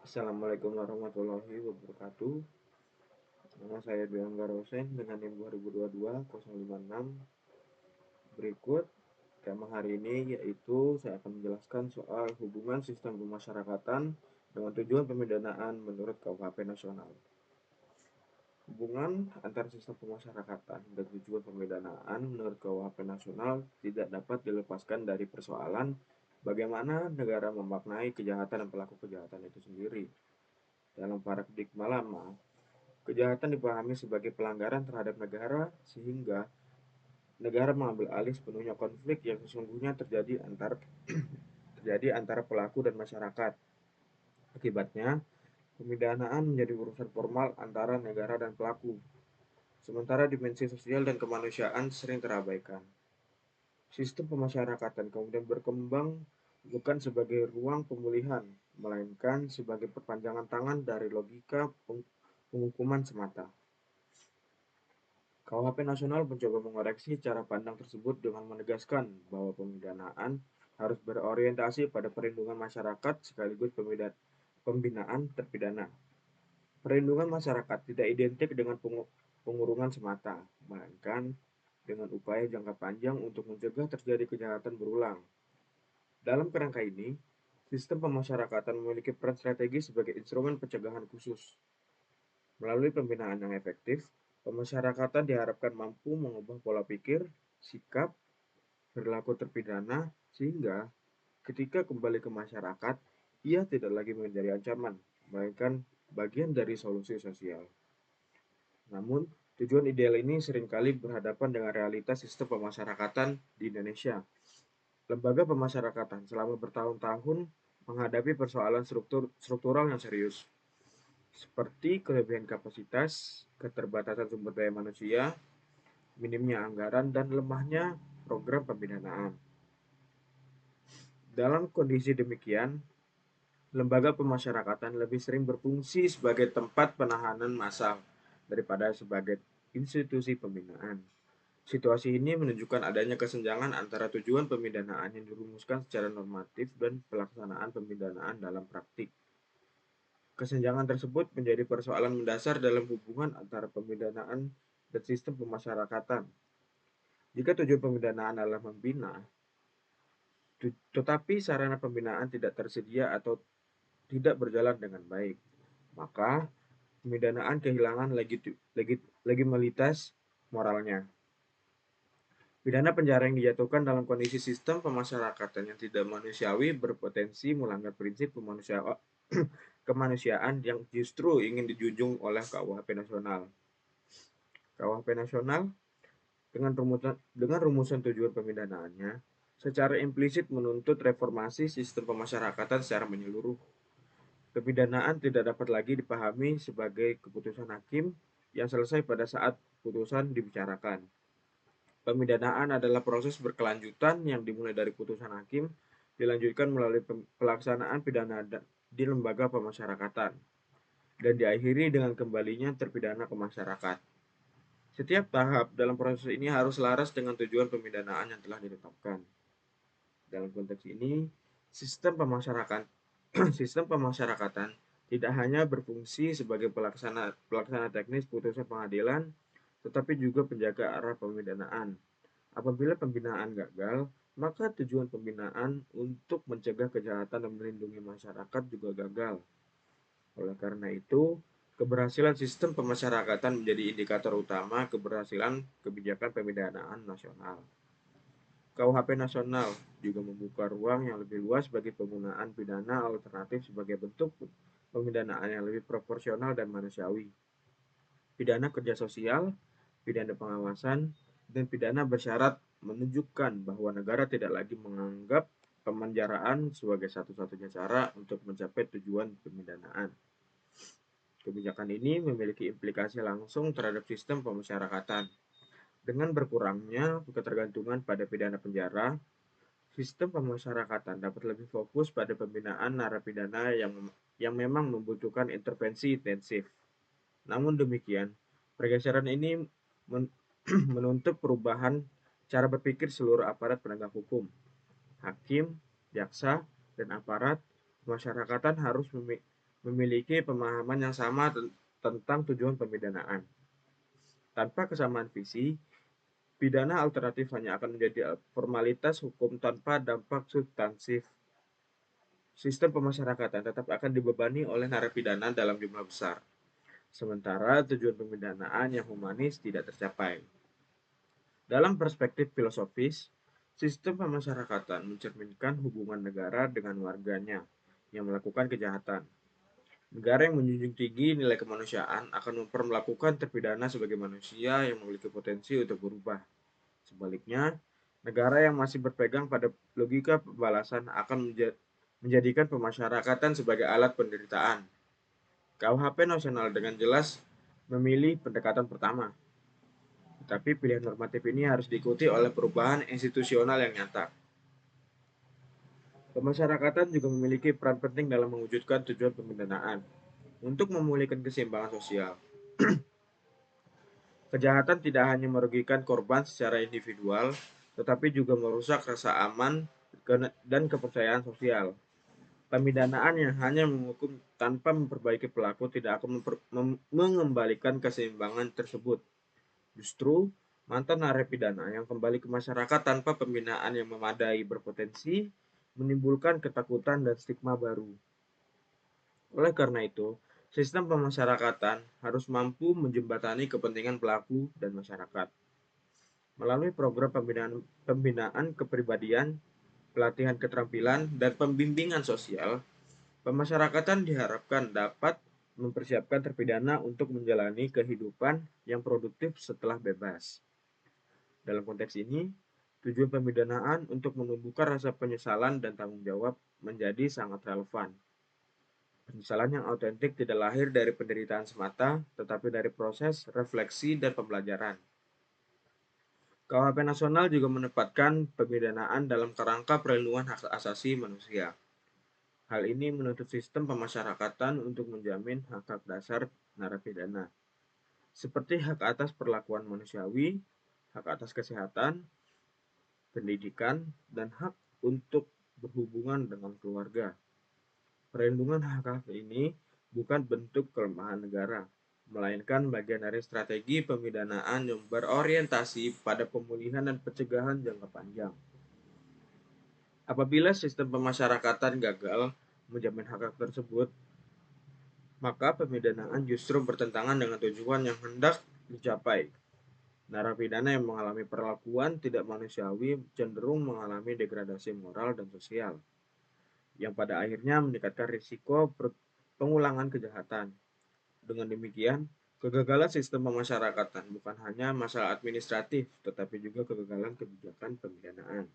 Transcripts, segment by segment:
Assalamualaikum warahmatullahi wabarakatuh. Nama saya Dwi Anggar Rosen dengan NIM 2022-056. Berikut tema hari ini yaitu saya akan menjelaskan soal hubungan sistem pemasyarakatan dengan tujuan pemidanaan menurut KUHP nasional. Hubungan antara sistem pemasyarakatan dan tujuan pemidanaan menurut KUHP nasional tidak dapat dilepaskan dari persoalan bagaimana negara memaknai kejahatan dan pelaku kejahatan itu sendiri. Dalam paradigma lama, kejahatan dipahami sebagai pelanggaran terhadap negara sehingga negara mengambil alih sepenuhnya konflik yang sesungguhnya terjadi antara pelaku dan masyarakat. Akibatnya, pemidanaan menjadi urusan formal antara negara dan pelaku, sementara dimensi sosial dan kemanusiaan sering terabaikan. Sistem pemasyarakatan kemudian berkembang bukan sebagai ruang pemulihan, melainkan sebagai perpanjangan tangan dari logika penghukuman semata. KUHP nasional mencoba mengoreksi cara pandang tersebut dengan menegaskan bahwa pemidanaan harus berorientasi pada perlindungan masyarakat sekaligus pembinaan terpidana. Perlindungan masyarakat tidak identik dengan pengurungan semata, melainkan dengan upaya jangka panjang untuk mencegah terjadi kejahatan berulang. Dalam kerangka ini, sistem pemasyarakatan memiliki peran strategis sebagai instrumen pencegahan khusus. Melalui pembinaan yang efektif, pemasyarakatan diharapkan mampu mengubah pola pikir, sikap, perilaku terpidana, sehingga ketika kembali ke masyarakat, ia tidak lagi menjadi ancaman, melainkan bagian dari solusi sosial. Namun, tujuan ideal ini seringkali berhadapan dengan realitas sistem pemasyarakatan di Indonesia. Lembaga pemasyarakatan selama bertahun-tahun menghadapi persoalan struktural yang serius, seperti kelebihan kapasitas, keterbatasan sumber daya manusia, minimnya anggaran, dan lemahnya program pembinaan. Dalam kondisi demikian, lembaga pemasyarakatan lebih sering berfungsi sebagai tempat penahanan massal daripada sebagai institusi pembinaan. Situasi ini menunjukkan adanya kesenjangan antara tujuan pemidanaan yang dirumuskan secara normatif dan pelaksanaan pemidanaan dalam praktik. Kesenjangan tersebut menjadi persoalan mendasar dalam hubungan antara pemidanaan dan sistem pemasyarakatan. Jika tujuan pemidanaan adalah membina, tetapi sarana pembinaan tidak tersedia atau tidak berjalan dengan baik, maka pemidanaan kehilangan legitimitas moralnya. Pidana penjara yang dijatuhkan dalam kondisi sistem pemasyarakatan yang tidak manusiawi berpotensi melanggar prinsip kemanusiaan yang justru ingin dijunjung oleh KUHP nasional. KUHP nasional dengan rumusan tujuan pemidanaannya secara implisit menuntut reformasi sistem pemasyarakatan secara menyeluruh. Pemidanaan tidak dapat lagi dipahami sebagai keputusan hakim yang selesai pada saat putusan dibicarakan. Pemidanaan adalah proses berkelanjutan yang dimulai dari putusan hakim, dilanjutkan melalui pelaksanaan pidana di lembaga pemasyarakatan, dan diakhiri dengan kembalinya terpidana ke masyarakat. Setiap tahap dalam proses ini harus selaras dengan tujuan pemidanaan yang telah ditetapkan. Dalam konteks ini, sistem pemasyarakatan sistem pemasyarakatan tidak hanya berfungsi sebagai pelaksana teknis putusan pengadilan, tetapi juga penjaga arah pemidanaan. Apabila pembinaan gagal, maka tujuan pembinaan untuk mencegah kejahatan dan melindungi masyarakat juga gagal. Oleh karena itu, keberhasilan sistem pemasyarakatan menjadi indikator utama keberhasilan kebijakan pemidanaan nasional. KUHP nasional juga membuka ruang yang lebih luas bagi penggunaan pidana alternatif sebagai bentuk pemidanaan yang lebih proporsional dan manusiawi. Pidana kerja sosial, pidana pengawasan, dan pidana bersyarat menunjukkan bahwa negara tidak lagi menganggap pemenjaraan sebagai satu-satunya cara untuk mencapai tujuan pemidanaan. Kebijakan ini memiliki implikasi langsung terhadap sistem pemasyarakatan. Dengan berkurangnya ketergantungan pada pidana penjara, sistem pemasyarakatan dapat lebih fokus pada pembinaan narapidana yang memang membutuhkan intervensi intensif. Namun demikian, pergeseran ini menuntut perubahan cara berpikir seluruh aparat penegak hukum. Hakim, jaksa, dan aparat pemasyarakatan harus memiliki pemahaman yang sama tentang tujuan pemidanaan. Tanpa kesamaan visi, pidana alternatif hanya akan menjadi formalitas hukum tanpa dampak substansif. Sistem pemasyarakatan tetap akan dibebani oleh narapidana dalam jumlah besar, sementara tujuan pemidanaan yang humanis tidak tercapai. Dalam perspektif filosofis, sistem pemasyarakatan mencerminkan hubungan negara dengan warganya yang melakukan kejahatan. Negara yang menjunjung tinggi nilai kemanusiaan akan memperlakukan terpidana sebagai manusia yang memiliki potensi untuk berubah. Sebaliknya, negara yang masih berpegang pada logika pembalasan akan menjadikan pemasyarakatan sebagai alat penderitaan. KUHP nasional dengan jelas memilih pendekatan pertama, tetapi pilihan normatif ini harus diikuti oleh perubahan institusional yang nyata. Pemasyarakatan juga memiliki peran penting dalam mewujudkan tujuan pemidanaan untuk memulihkan keseimbangan sosial. Kejahatan tidak hanya merugikan korban secara individual, tetapi juga merusak rasa aman dan kepercayaan sosial. Pemidanaan yang hanya menghukum tanpa memperbaiki pelaku tidak akan mengembalikan keseimbangan tersebut. Justru, mantan narapidana yang kembali ke masyarakat tanpa pembinaan yang memadai berpotensi menimbulkan ketakutan dan stigma baru. Oleh karena itu, sistem pemasyarakatan harus mampu menjembatani kepentingan pelaku dan masyarakat. Melalui program pembinaan kepribadian, pelatihan keterampilan, dan pembimbingan sosial, pemasyarakatan diharapkan dapat mempersiapkan terpidana untuk menjalani kehidupan yang produktif setelah bebas. Dalam konteks ini, tujuan pemidanaan untuk menumbuhkan rasa penyesalan dan tanggung jawab menjadi sangat relevan. Penyesalan yang autentik tidak lahir dari penderitaan semata, tetapi dari proses refleksi dan pembelajaran. KUHP nasional juga menempatkan pemidanaan dalam kerangka perlindungan hak asasi manusia. Hal ini menuntut sistem pemasyarakatan untuk menjamin hak-hak dasar narapidana, seperti hak atas perlakuan manusiawi, hak atas kesehatan, pendidikan, dan hak untuk berhubungan dengan keluarga. Perlindungan hak-hak ini bukan bentuk kelemahan negara, melainkan bagian dari strategi pemidanaan yang berorientasi pada pemulihan dan pencegahan jangka panjang. Apabila sistem pemasyarakatan gagal menjamin hak-hak tersebut, maka pemidanaan justru bertentangan dengan tujuan yang hendak dicapai. Narapidana yang mengalami perlakuan tidak manusiawi cenderung mengalami degradasi moral dan sosial, yang pada akhirnya meningkatkan risiko pengulangan kejahatan. Dengan demikian, kegagalan sistem pemasyarakatan bukan hanya masalah administratif, tetapi juga kegagalan kebijakan pemidanaan.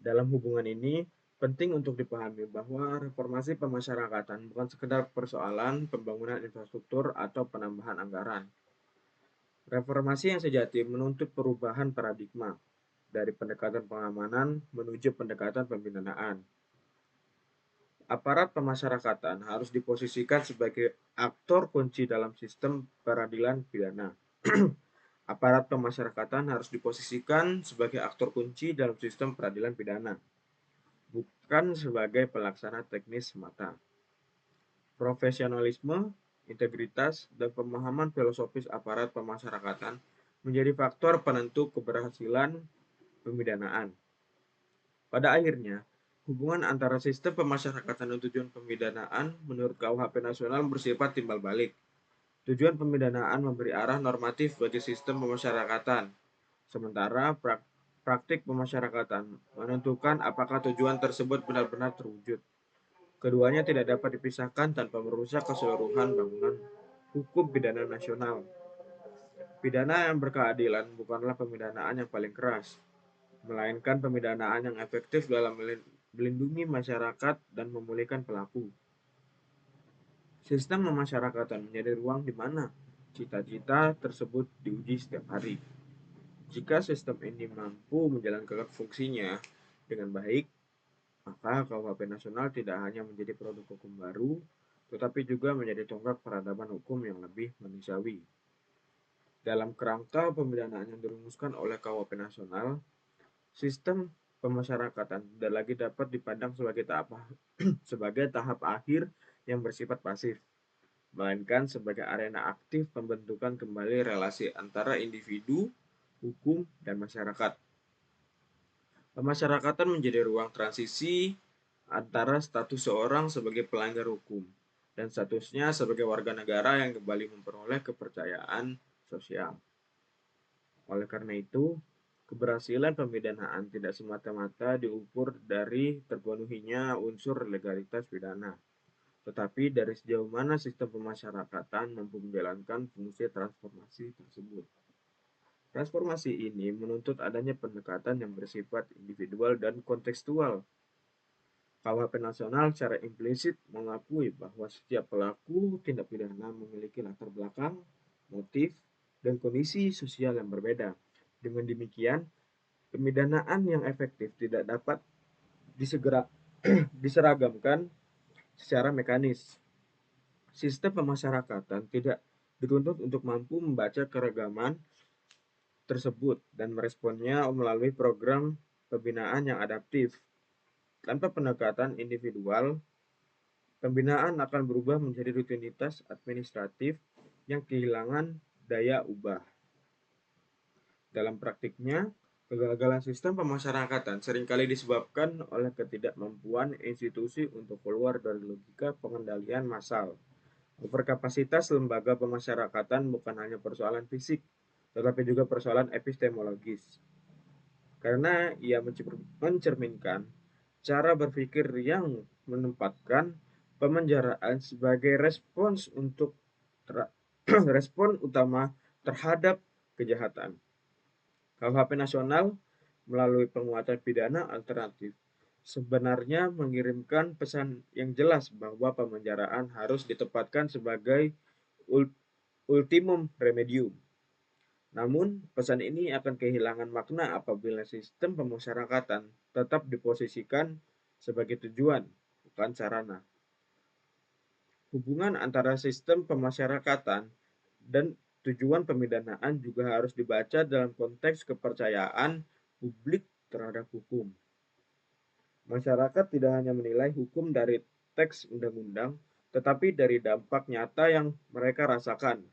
Dalam hubungan ini, penting untuk dipahami bahwa reformasi pemasyarakatan bukan sekedar persoalan pembangunan infrastruktur atau penambahan anggaran. Reformasi yang sejati menuntut perubahan paradigma dari pendekatan pengamanan menuju pendekatan pembinaan. Aparat pemasyarakatan harus diposisikan sebagai aktor kunci dalam sistem peradilan pidana. Aparat pemasyarakatan harus diposisikan sebagai aktor kunci dalam sistem peradilan pidana, bukan sebagai pelaksana teknis semata. Profesionalisme, integritas, dan pemahaman filosofis aparat pemasyarakatan menjadi faktor penentu keberhasilan pemidanaan. Pada akhirnya, hubungan antara sistem pemasyarakatan dan tujuan pemidanaan menurut KUHP nasional bersifat timbal balik. Tujuan pemidanaan memberi arah normatif bagi sistem pemasyarakatan, sementara praktik pemasyarakatan menentukan apakah tujuan tersebut benar-benar terwujud. Keduanya tidak dapat dipisahkan tanpa merusak keseluruhan bangunan hukum pidana nasional. Pidana yang berkeadilan bukanlah pemidanaan yang paling keras, melainkan pemidanaan yang efektif dalam melindungi masyarakat dan memulihkan pelaku. Sistem pemasyarakatan menjadi ruang di mana cita-cita tersebut diuji setiap hari. Jika sistem ini mampu menjalankan fungsinya dengan baik, maka KUHP nasional tidak hanya menjadi produk hukum baru, tetapi juga menjadi tonggak peradaban hukum yang lebih manusiawi. Dalam kerangka pemidanaan yang dirumuskan oleh KUHP nasional, sistem pemasyarakatan dan lagi dapat dipandang sebagai tahap akhir yang bersifat pasif, melainkan sebagai arena aktif pembentukan kembali relasi antara individu, hukum, dan masyarakat. Pemasyarakatan menjadi ruang transisi antara status seorang sebagai pelanggar hukum dan statusnya sebagai warga negara yang kembali memperoleh kepercayaan sosial. Oleh karena itu, keberhasilan pemidanaan tidak semata-mata diukur dari terpenuhinya unsur legalitas pidana, tetapi dari sejauh mana sistem pemasyarakatan mampu menjalankan fungsi transformasi tersebut. Transformasi ini menuntut adanya pendekatan yang bersifat individual dan kontekstual. KUHP nasional secara implisit mengakui bahwa setiap pelaku tindak pidana memiliki latar belakang, motif, dan kondisi sosial yang berbeda. Dengan demikian, pemidanaan yang efektif tidak dapat diseragamkan secara mekanis. Sistem pemasyarakatan tidak dituntut untuk mampu membaca keragaman tersebut dan meresponnya melalui program pembinaan yang adaptif. Tanpa pendekatan individual, pembinaan akan berubah menjadi rutinitas administratif yang kehilangan daya ubah. Dalam praktiknya, kegagalan sistem pemasyarakatan seringkali disebabkan oleh ketidakmampuan institusi untuk keluar dari logika pengendalian massal. Overkapasitas lembaga pemasyarakatan bukan hanya persoalan fisik, tetapi juga persoalan epistemologis. Karena ia mencerminkan cara berpikir yang menempatkan pemenjaraan sebagai respon utama terhadap kejahatan. KUHP nasional melalui penguatan pidana alternatif sebenarnya mengirimkan pesan yang jelas bahwa pemenjaraan harus ditempatkan sebagai ultimum remedium. Namun, pesan ini akan kehilangan makna apabila sistem pemasyarakatan tetap diposisikan sebagai tujuan, bukan sarana. Hubungan antara sistem pemasyarakatan dan tujuan pemidanaan juga harus dibaca dalam konteks kepercayaan publik terhadap hukum. Masyarakat tidak hanya menilai hukum dari teks undang-undang, tetapi dari dampak nyata yang mereka rasakan.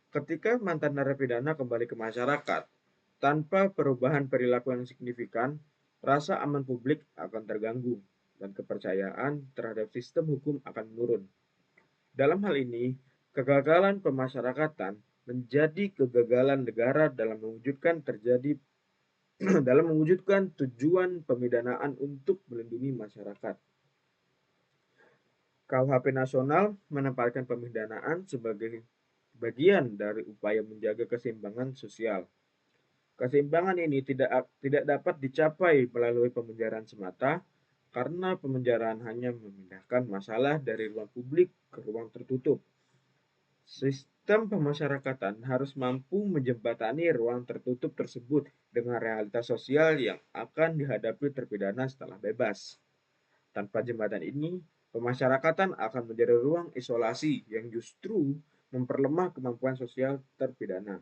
Ketika mantan narapidana kembali ke masyarakat, tanpa perubahan perilaku yang signifikan, rasa aman publik akan terganggu dan kepercayaan terhadap sistem hukum akan menurun. Dalam hal ini, kegagalan pemasyarakatan menjadi kegagalan negara dalam mewujudkan tujuan pemidanaan untuk melindungi masyarakat. KUHP nasional menempatkan pemidanaan sebagai bagian dari upaya menjaga keseimbangan sosial. Keseimbangan ini tidak dapat dicapai melalui pemenjaraan semata, karena pemenjaraan hanya memindahkan masalah dari ruang publik ke ruang tertutup. Sistem pemasyarakatan harus mampu menjembatani ruang tertutup tersebut dengan realitas sosial yang akan dihadapi terpidana setelah bebas. Tanpa jembatan ini, pemasyarakatan akan menjadi ruang isolasi yang justru memperlemah kemampuan sosial terpidana.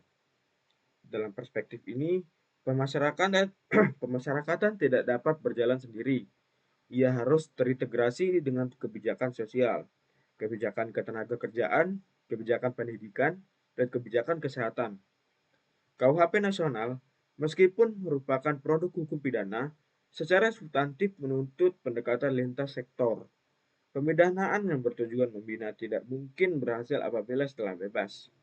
Dalam perspektif ini, pemasyarakatan tidak dapat berjalan sendiri. Ia harus terintegrasi dengan kebijakan sosial, kebijakan ketenagakerjaan, kebijakan pendidikan, dan kebijakan kesehatan. KUHP nasional, meskipun merupakan produk hukum pidana, secara substantif menuntut pendekatan lintas sektor. Pemidanaan yang bertujuan membina tidak mungkin berhasil apabila setelah bebas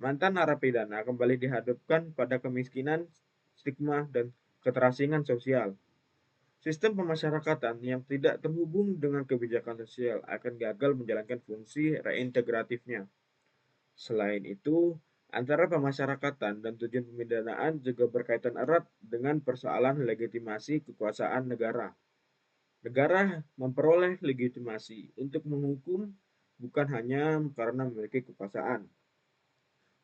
mantan narapidana kembali dihadapkan pada kemiskinan, stigma, dan keterasingan sosial. Sistem pemasyarakatan yang tidak terhubung dengan kebijakan sosial akan gagal menjalankan fungsi reintegratifnya. Selain itu, antara pemasyarakatan dan tujuan pemidanaan juga berkaitan erat dengan persoalan legitimasi kekuasaan negara. Negara memperoleh legitimasi untuk menghukum bukan hanya karena memiliki kekuasaan,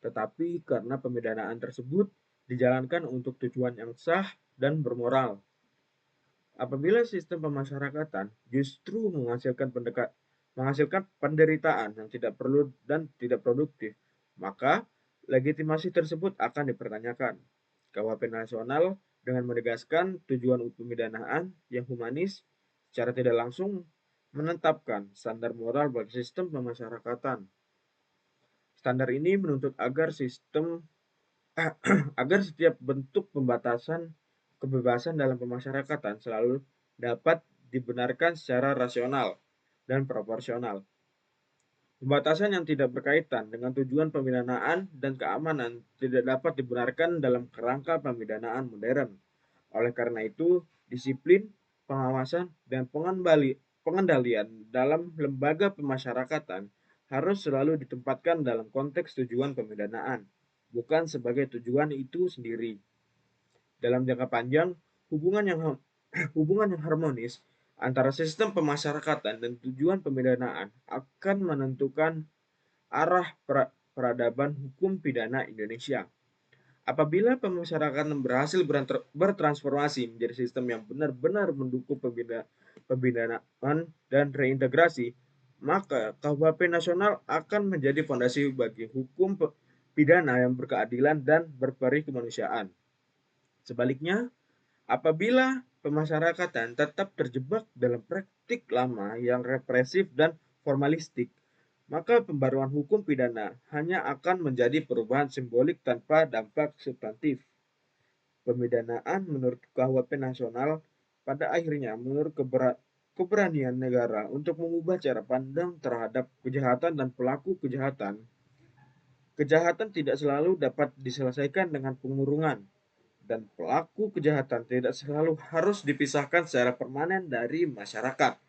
tetapi karena pemidanaan tersebut dijalankan untuk tujuan yang sah dan bermoral. Apabila sistem pemasyarakatan justru menghasilkan penderitaan yang tidak perlu dan tidak produktif, maka legitimasi tersebut akan dipertanyakan. KUHP nasional dengan menegaskan tujuan pemidanaan yang humanis, secara tidak langsung menetapkan standar moral bagi sistem pemasyarakatan. Standar ini menuntut agar agar setiap bentuk pembatasan kebebasan dalam pemasyarakatan selalu dapat dibenarkan secara rasional dan proporsional. Pembatasan yang tidak berkaitan dengan tujuan pemidanaan dan keamanan tidak dapat dibenarkan dalam kerangka pemidanaan modern. Oleh karena itu, disiplin, pengawasan, dan pengendalian dalam lembaga pemasyarakatan harus selalu ditempatkan dalam konteks tujuan pemidanaan, bukan sebagai tujuan itu sendiri. Dalam jangka panjang, hubungan yang hubungan yang harmonis antara sistem pemasyarakatan dan tujuan pemidanaan akan menentukan arah peradaban hukum pidana Indonesia. Apabila pemasyarakatan berhasil bertransformasi menjadi sistem yang benar-benar mendukung pembinaan dan reintegrasi, maka KUHP nasional akan menjadi fondasi bagi hukum pidana yang berkeadilan dan berperi kemanusiaan. Sebaliknya, apabila pemasyarakatan tetap terjebak dalam praktik lama yang represif dan formalistik, maka pembaruan hukum pidana hanya akan menjadi perubahan simbolik tanpa dampak substantif. Pemidanaan menurut KUHP nasional pada akhirnya menurut keberanian negara untuk mengubah cara pandang terhadap kejahatan dan pelaku kejahatan. Kejahatan tidak selalu dapat diselesaikan dengan pengurungan, dan pelaku kejahatan tidak selalu harus dipisahkan secara permanen dari masyarakat.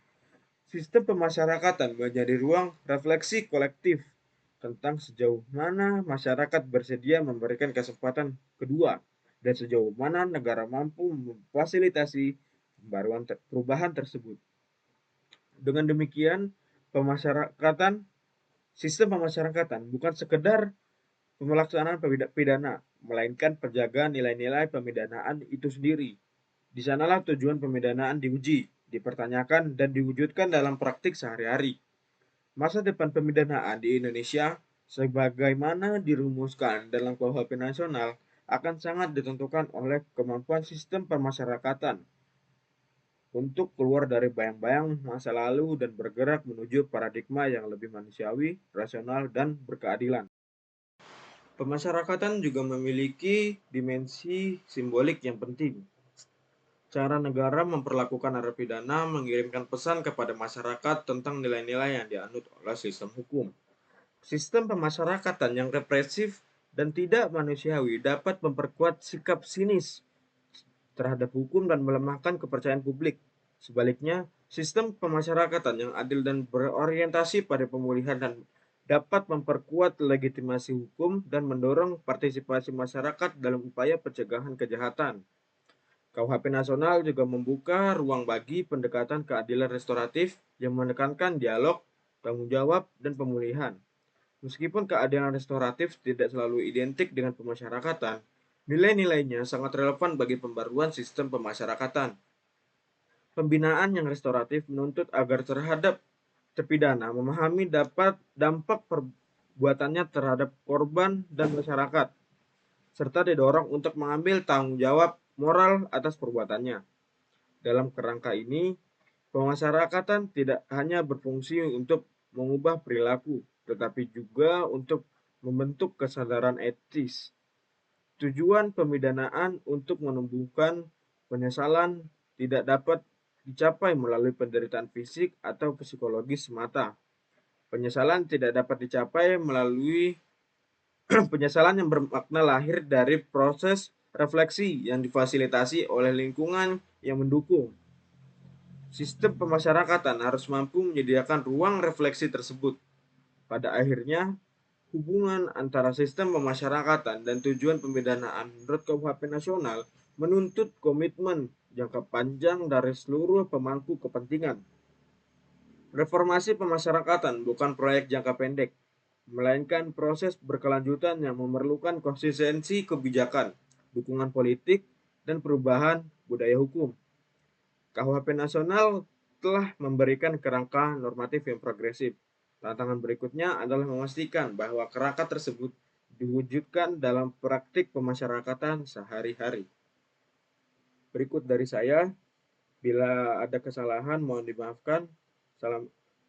Sistem pemasyarakatan menjadi ruang refleksi kolektif tentang sejauh mana masyarakat bersedia memberikan kesempatan kedua dan sejauh mana negara mampu memfasilitasi perubahan tersebut. Dengan demikian, sistem pemasyarakatan bukan sekedar pemelaksanaan pidana, melainkan penjagaan nilai-nilai pemidanaan itu sendiri. Di sanalah tujuan pemidanaan diuji, dipertanyakan, dan diwujudkan dalam praktik sehari-hari. Masa depan pemidanaan di Indonesia, sebagaimana dirumuskan dalam KUHP nasional, akan sangat ditentukan oleh kemampuan sistem pemasyarakatan untuk keluar dari bayang-bayang masa lalu dan bergerak menuju paradigma yang lebih manusiawi, rasional, dan berkeadilan. Pemasyarakatan juga memiliki dimensi simbolik yang penting. Cara negara memperlakukan narapidana mengirimkan pesan kepada masyarakat tentang nilai-nilai yang dianut oleh sistem hukum. Sistem pemasyarakatan yang represif dan tidak manusiawi dapat memperkuat sikap sinis terhadap hukum dan melemahkan kepercayaan publik. Sebaliknya, sistem pemasyarakatan yang adil dan berorientasi pada pemulihan dan dapat memperkuat legitimasi hukum dan mendorong partisipasi masyarakat dalam upaya pencegahan kejahatan. KUHP nasional juga membuka ruang bagi pendekatan keadilan restoratif yang menekankan dialog, tanggung jawab, dan pemulihan. Meskipun keadilan restoratif tidak selalu identik dengan pemasyarakatan, nilai-nilainya sangat relevan bagi pembaruan sistem pemasyarakatan. Pembinaan yang restoratif menuntut agar terhadap terpidana memahami dampak perbuatannya terhadap korban dan masyarakat, serta didorong untuk mengambil tanggung jawab moral atas perbuatannya. Dalam kerangka ini, pemasyarakatan tidak hanya berfungsi untuk mengubah perilaku, tetapi juga untuk membentuk kesadaran etis. Tujuan pemidanaan untuk menumbuhkan penyesalan tidak dapat dicapai melalui penderitaan fisik atau psikologis semata. Penyesalan tidak dapat dicapai melalui penyesalan yang bermakna lahir dari proses refleksi yang difasilitasi oleh lingkungan yang mendukung. Sistem pemasyarakatan harus mampu menyediakan ruang refleksi tersebut. Pada akhirnya, hubungan antara sistem pemasyarakatan dan tujuan pemidanaan menurut KUHP nasional menuntut komitmen jangka panjang dari seluruh pemangku kepentingan. Reformasi pemasyarakatan bukan proyek jangka pendek, melainkan proses berkelanjutan yang memerlukan konsistensi kebijakan, dukungan politik, dan perubahan budaya hukum. KUHP nasional telah memberikan kerangka normatif yang progresif. Tantangan berikutnya adalah memastikan bahwa kerangka tersebut diwujudkan dalam praktik pemasyarakatan sehari-hari. berikut dari saya. Bila ada kesalahan mohon dimaafkan.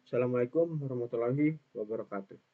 Assalamualaikum warahmatullahi wabarakatuh.